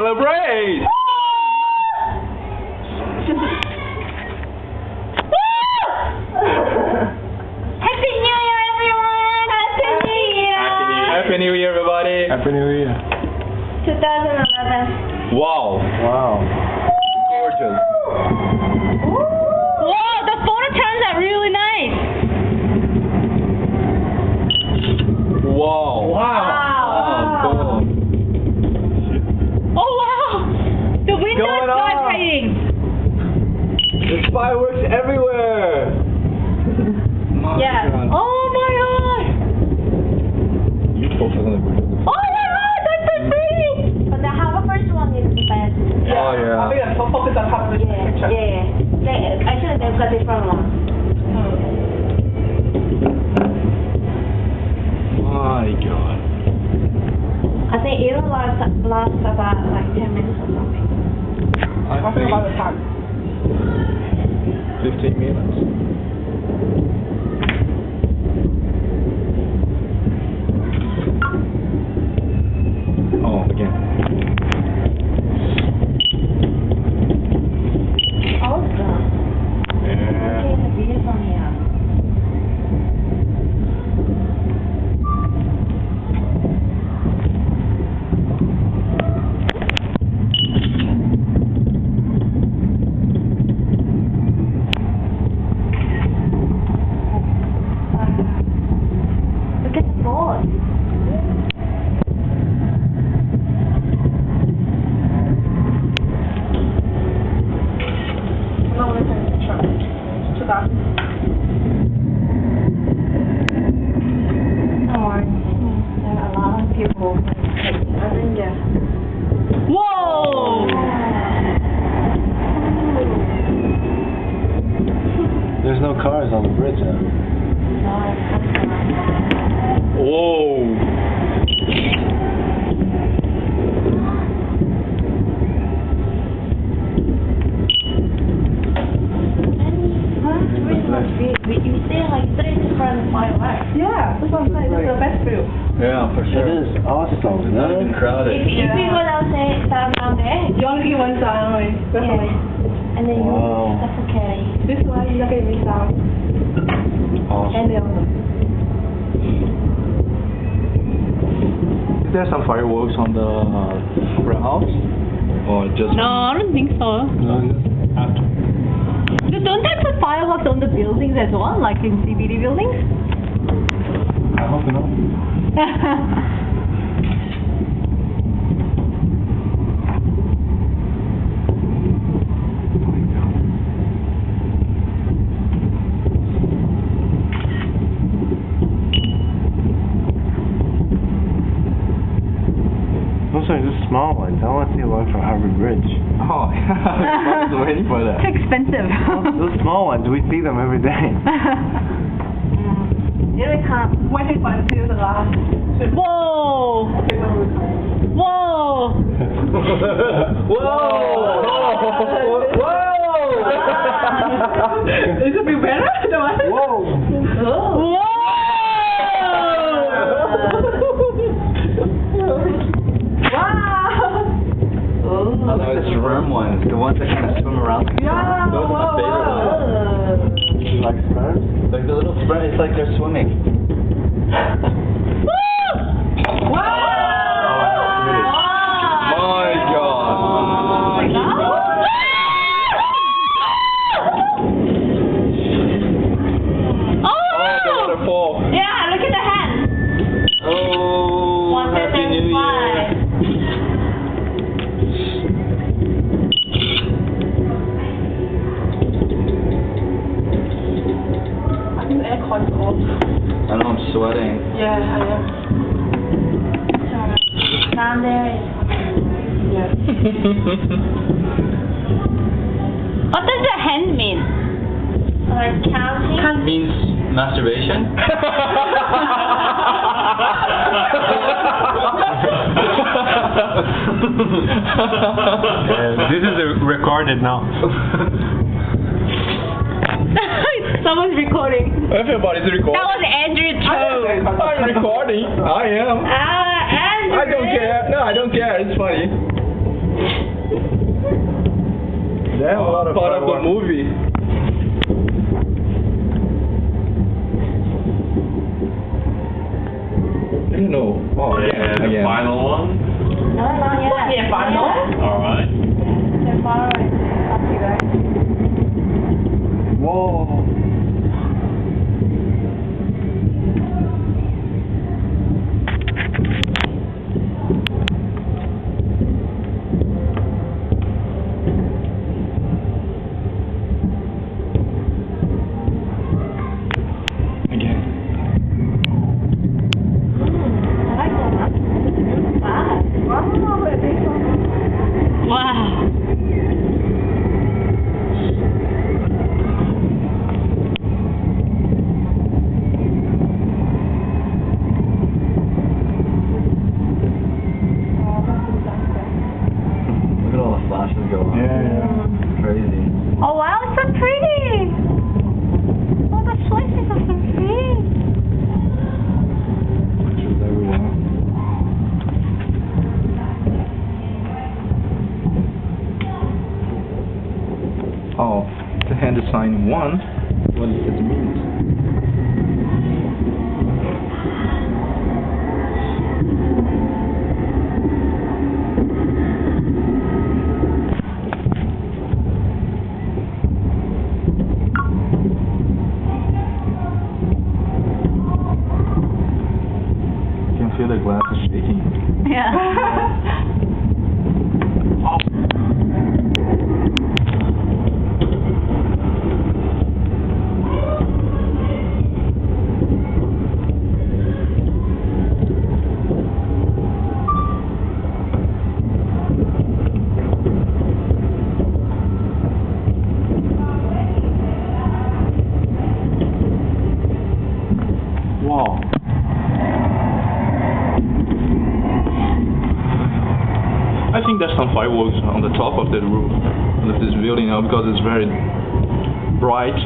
celebrate! Happy New Year, everyone! Happy New Year! Happy New Year, everybody! Happy New Year. 2011. Wow! Wow. Gorgeous! Wow, the photo turns out really nice. Wow! Wow. Cool. Oh wow! The window is going on? vibrating. There's fireworks everywhere! Yeah. Oh my god! You focus on the window. Oh my god, that's so pretty! But the first one is the best. Oh yeah. I think I'm focus on half of the picture. Yeah. Actually, they've got different ones. My god. I think it'll last about like 10 minutes or something. I What's think about the time? 15 minutes. Oh, again. Awesome. Yeah. Okay, the view from here. Look at the board. No, we can picture. To that. Don't worry. There are a lot of people. I think, yeah. Whoa! There's no cars on the bridge, huh? Whoa! You see like 3 different fireworks. Yeah, that's what I'm saying. That's the best view. Yeah, for It sure. is awesome, It's not even man. crowded. If you go down there, You only get one side only. Definitely. and then Wow. you suffocate. This one you're not going to miss out. Awesome. And the other. Is there some fireworks on the opera house? Or just No, I don't think so. No, after? Don't they put fireworks on the buildings as well, like in CBD buildings? I hope not. Those are just small ones. I want to see one from Harvard Bridge. Oh, I was waiting for that. Too expensive. Those small ones, we see them every day. Here we come. Waiting for until the last. Whoa! Whoa! Whoa! Is it be better? The one? Whoa! Whoa! Wow! Oh, no, it's worm ones, the ones that kind of swim around. Yeah! Those are my favorite ones. You like sperms? Like the little spread, it's like they're swimming. Wow! My god. Oh, the waterfall. Yeah, look at the hand. Oh, One, two, Happy three, New Year. I think the aircon's off. I know, I'm sweating. Yeah, I am. Down there is. Yeah. What does the hand mean? Like counting? Means masturbation? This is recorded now. Someone's recording. Everybody's recording. That was Andrew Cho. I'm recording. I am. Andrew. I don't care. No, I don't care. It's funny. They have a lot of part of the fireworks. movie. You know. Oh, And the again. final one. No, not yet. Yeah, final. Alright. They're far away. Up you guys. Whoa. Again. I like that one. Wow. Wow. Look at all the flashes going on. Yeah. Crazy. Oh wow, it's so pretty! Oh, the flashes are so pretty! Pictures everywhere. Oh, the hand is sign 1. What does it mean? You can feel the glass is shaking. Yeah. Wow. I think there's some fireworks on the top of the roof of this building now because it's very bright.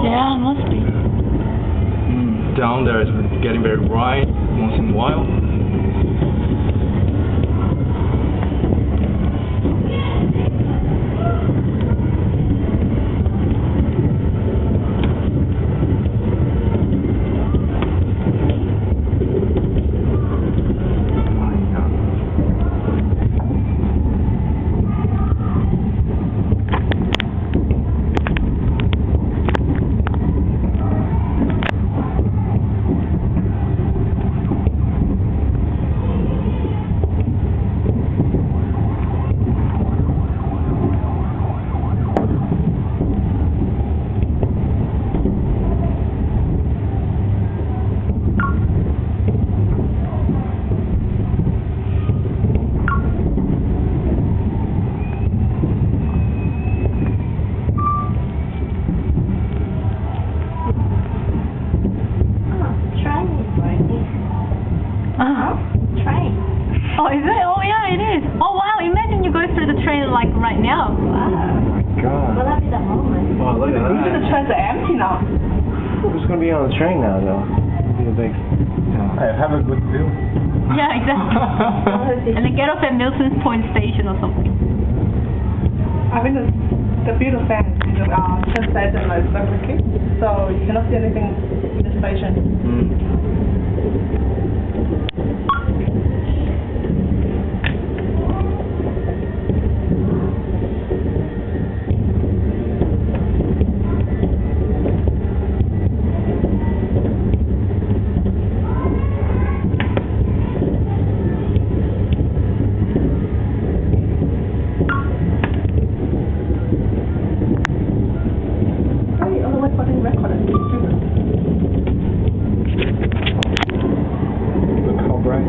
Yeah, must be. Down there it's getting very bright once in a while. Train. Oh, is it? Oh, yeah, it is. Oh, wow. Imagine you go through the train like right now. Wow. God. Will that be the moment? Oh, look at The that. trains are empty now. Who's gonna be on the train now, though? It'll be a big. I have a good view. Yeah, exactly. And then get off at Milton's Point Station or something. I think the beautiful fans is train station like separately, so you cannot see anything in the station. Hey, otherwise putting record and Look how bright.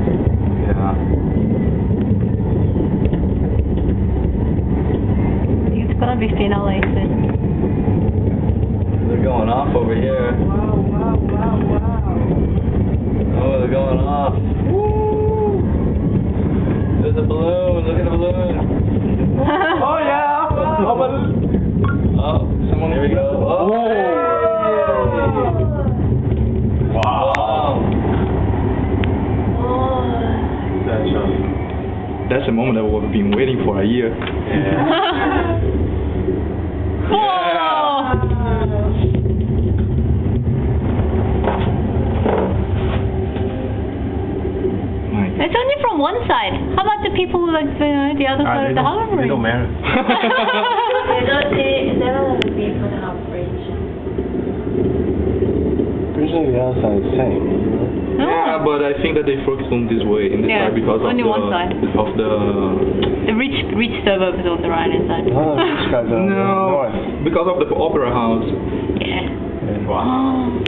Yeah. It's gonna be finale soon. They're going off over here. wow. Oh, they're going off. Woo! There's a balloon. Look at the balloon. Oh yeah! Oh, someone. Here we go. Oh. Wow. That's that's a moment that we've been waiting for a year. Whoa! It's only from one side. How about the people like the other side of the harbor? They don't matter. They don't be put up bridge. Usually the other side is the same. Yeah, but I think that they focus on this way, in this side, because only of one side. The rich suburbs on the right hand side. Oh, these guys are north. Because of the opera house. Yeah. Wow.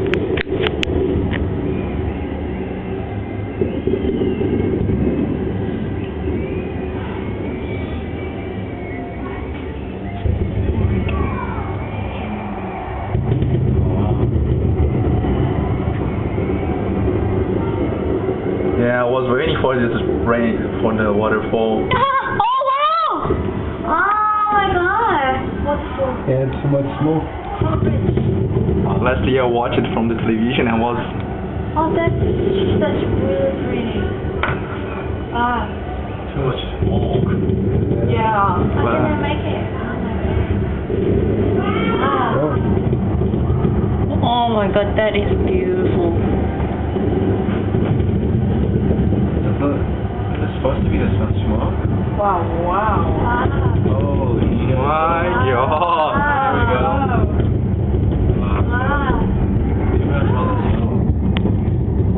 Yeah, I was waiting for this rain, for the waterfall. Oh wow! Oh my god! What's for? Yeah, too much smoke. Last year I watched it from the television and was... Oh, that's really pretty. Ah. Too much smoke. Yeah. How can I make it? Oh my god, that is beautiful. It's supposed to be this much smoke. Wow, wow. Holy shit. My god. There we go.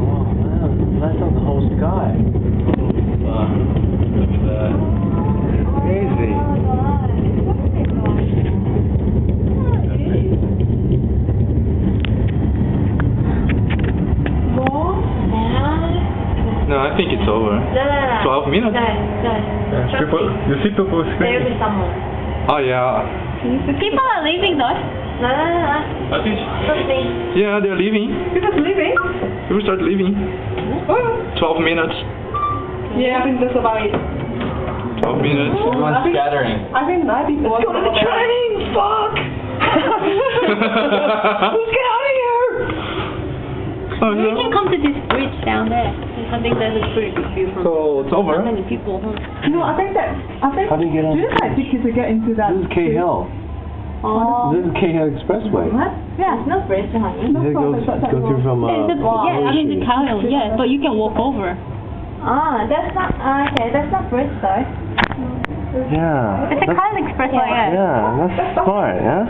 Oh man, that's on the whole sky. Wow. Look at that. Crazy. No, I think it's over. 12 minutes? You see people There will screaming. be someone. Oh yeah. People are leaving though. No. I think... Just me. Yeah, they're leaving. People's leaving? People start leaving. Oh. 12 minutes. Yeah, I think that's about it. 12 minutes. Everyone's scattering. I think 9 people. Let's go to the train! Fuck! Let's get out of here! Oh, We can come to this bridge down there. I think that's a pretty good view from So it's over. so many people. Huh? No, I think How do you get on? do you like tickets to get into that? This is K Hill. Oh. This is K Hill Expressway. What? Yeah, it's no bridge, honey. No It goes problem, through from Yeah, I mean the Kyle, yeah, but you can walk over. Ah, that's not. Okay, that's not bridge though. Yeah. It's a Kyle Expressway. Yeah, that's smart, yeah?